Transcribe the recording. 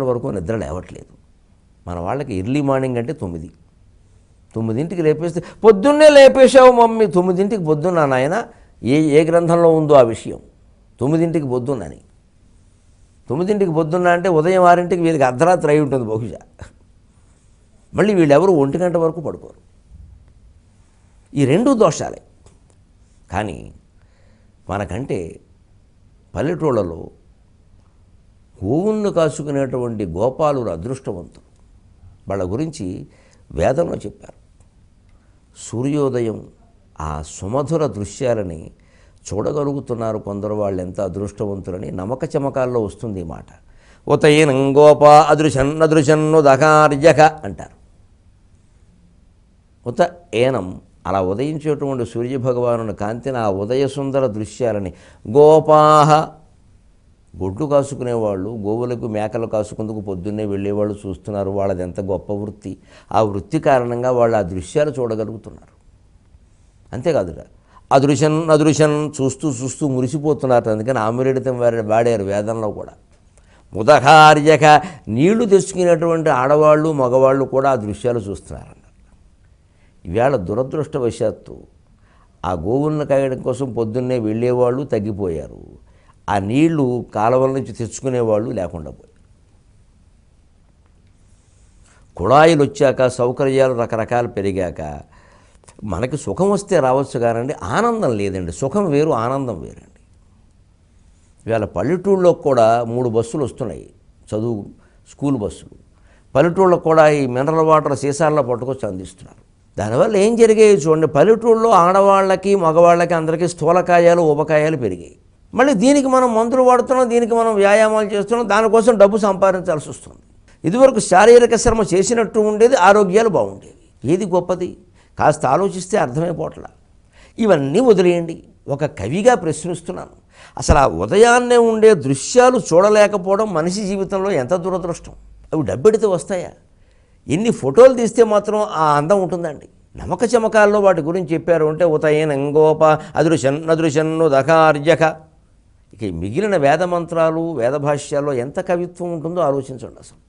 వరకు నిద్ర లేవట్లేదు. మన వాళ్ళకి ఎర్లీ మార్నింగ్ అంటే 9ంటికి లేపేస్తే, పొద్దున్నే లేపేశావు మమ్మీ, 9ంటికి పొద్దున్న నాయన, ఏ గ్రంథంలో ఉందో ఆ విషయం, 9ంటికి పొద్దున్నని. 9ంటికి పొద్దున్న అంటే ఉదయం 6ంటికి వీళ్ళకి అర్ధరాత్రి అయి ఉంటుంది బహుశా. మళ్ళీ వీళ్ళెవరు 1 గంట వరకు పడుకోరు. ఈ 2 దోషాలే. కానీ మనకంటే పల్లెటూళ్ళలో గోవులను కాసుకునేటువంటి గోపాలులు అదృష్టవంతులు. వాళ్ళ గురించి వేదంలో చెప్పారు. సూర్యోదయం ఆ సుమధుర దృశ్యాలని చూడగలుగుతున్నారు కొందరు, వాళ్ళు ఎంత అదృష్టవంతులని నమక చమకాల్లో వస్తుంది ఈ మాట. ఉతయనం గోప అదృశన్నదృశన్ను దకార్యక అంటారు. ఉత ఏనం అలా ఉదయించేటువంటి సూర్యభగవాను కాంతిని, ఆ ఉదయ సుందర దృశ్యాలని గోపాహ గొడ్లు కాసుకునేవాళ్ళు, గోవులకు మేకలు కాసుకుందుకు పొద్దున్నే వెళ్ళేవాళ్ళు చూస్తున్నారు. వాళ్ళది ఎంత గొప్ప వృత్తి. ఆ వృత్తి కారణంగా వాళ్ళు ఆ దృశ్యాలు చూడగలుగుతున్నారు. అంతేకాదుగా అదృశన్ చూస్తూ చూస్తూ మురిసిపోతున్నారు. అందుకని ఆమెరెడితం వాడారు వేదంలో కూడా. ఉదహార్యక నీళ్లు తెచ్చుకునేటువంటి ఆడవాళ్ళు మగవాళ్ళు కూడా ఆ దృశ్యాలు చూస్తున్నారన్నారు. ఈవేళ దురదృష్టవశాత్తు ఆ గోవులను కాయడం కోసం పొద్దున్నే వెళ్ళేవాళ్ళు తగ్గిపోయారు. ఆ నీళ్లు కాలువల నుంచి తెచ్చుకునేవాళ్ళు లేకుండా పోయారు. కుళాయిలు వచ్చాక, సౌకర్యాలు రకరకాలు పెరిగాక మనకి సుఖం వస్తే రావచ్చు కానండి, ఆనందం లేదండి. సుఖం వేరు, ఆనందం వేరండి. ఇవాళ పల్లెటూళ్ళలో కూడా 3 బస్సులు వస్తున్నాయి, చదువు స్కూల్ బస్సులు. పల్లెటూళ్ళకు కూడా ఈ మినరల్ వాటర్ సీసాల్లో పట్టుకొచ్చి అందిస్తున్నారు. దానివల్ల ఏం జరిగాయి చూడండి, పల్లెటూళ్ళలో ఆడవాళ్ళకి మగవాళ్ళకి అందరికీ స్థూలకాయాలు ఉపకాయాలు పెరిగాయి. మళ్ళీ దీనికి మనం మందులు వాడుతున్నాం, దీనికి మనం వ్యాయామాలు చేస్తున్నాం, దానికోసం డబ్బు సంపాదించాల్సి వస్తుంది. ఇదివరకు శారీరక శ్రమ చేసినట్టు ఉండేది, ఆరోగ్యాలు బాగుండేవి. ఏది గొప్పది? కాస్త ఆలోచిస్తే అర్థమైపోవట్లా. ఇవన్నీ వదిలేయండి. ఒక కవిగా ప్రశ్నిస్తున్నాను, అసలు ఆ ఉదయాన్నే ఉండే దృశ్యాలు చూడలేకపోవడం మనిషి జీవితంలో ఎంత దురదృష్టం. అవి డబ్బెడితే వస్తాయా? ఎన్ని ఫోటోలు తీస్తే మాత్రం ఆ అందం ఉంటుందండి. నమక చమకాల్లో వాటి గురించి చెప్పారు అంటే ఉతయనంగోప అదృశన్నదృశన్ను దకార్యక. ఇక మిగిలిన వేదమంత్రాలు వేదభాష్యాల్లో ఎంత కవిత్వం ఉంటుందో ఆలోచించండి అసలు.